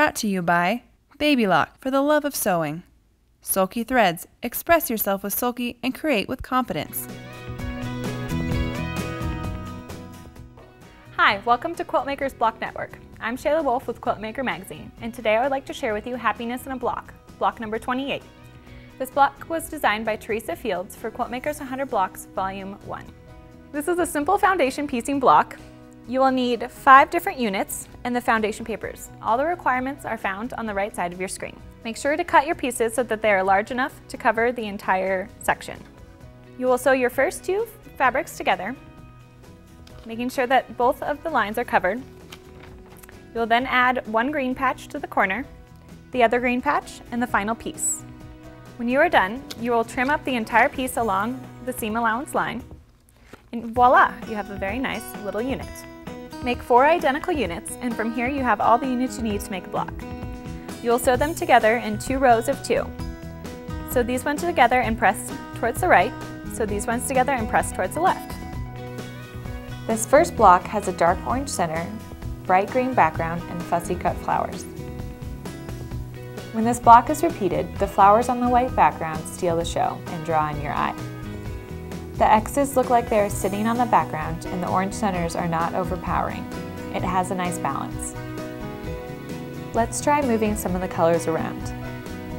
Brought to you by Baby Lock, for the love of sewing. Sulky Threads. Express yourself with Sulky and create with confidence. Hi, welcome to Quiltmaker's Block Network. I'm Shayla Wolf with Quiltmaker magazine, and today I would like to share with you Happiness in a Block, block number 28. This block was designed by Teresa for Quiltmaker's 100 Blocks, Volume 1. This is a simple foundation piecing block. You will need 5 different units and the foundation papers. All the requirements are found on the right side of your screen. Make sure to cut your pieces so that they are large enough to cover the entire section. You will sew your first 2 fabrics together, making sure that both of the lines are covered. You'll then add 1 green patch to the corner, the other green patch, and the final piece. When you are done, you will trim up the entire piece along the seam allowance line, and voila, you have a very nice little unit. Make 4 identical units, and from here you have all the units you need to make a block. You will sew them together in 2 rows of 2. Sew these ones together and press towards the right, sew these ones together and press towards the left. This first block has a dark orange center, bright green background, and fussy cut flowers. When this block is repeated, the flowers on the white background steal the show and draw in your eye. The X's look like they are sitting on the background, and the orange centers are not overpowering. It has a nice balance. Let's try moving some of the colors around.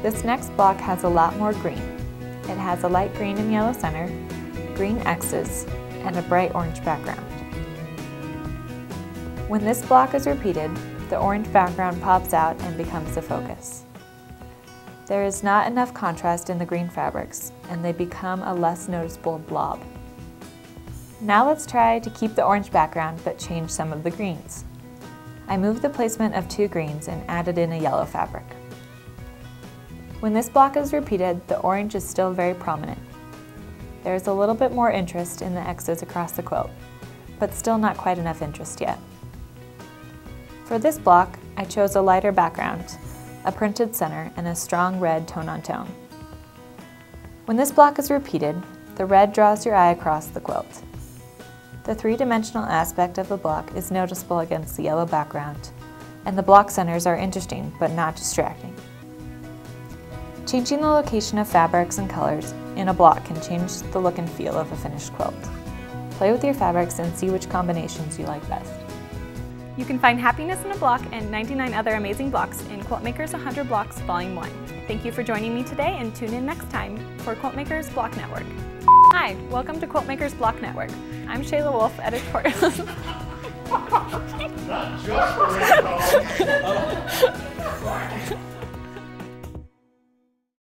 This next block has a lot more green. It has a light green and yellow center, green X's, and a bright orange background. When this block is repeated, the orange background pops out and becomes the focus. There is not enough contrast in the green fabrics, and they become a less noticeable blob. Now let's try to keep the orange background but change some of the greens. I moved the placement of 2 greens and added in a yellow fabric. When this block is repeated, the orange is still very prominent. There is a little bit more interest in the X's across the quilt, but still not quite enough interest yet. For this block, I chose a lighter background, a printed center, and a strong red tone-on-tone. When this block is repeated, the red draws your eye across the quilt. The 3-dimensional aspect of the block is noticeable against the yellow background, and the block centers are interesting but not distracting. Changing the location of fabrics and colors in a block can change the look and feel of a finished quilt. Play with your fabrics and see which combinations you like best. You can find Happiness in a Block and 99 other amazing blocks in Quiltmaker's 100 Blocks, Volume 1. Thank you for joining me today, and tune in next time for Quiltmaker's Block Network. Hi, welcome to Quiltmaker's Block Network. I'm Shayla Wolf, editorial.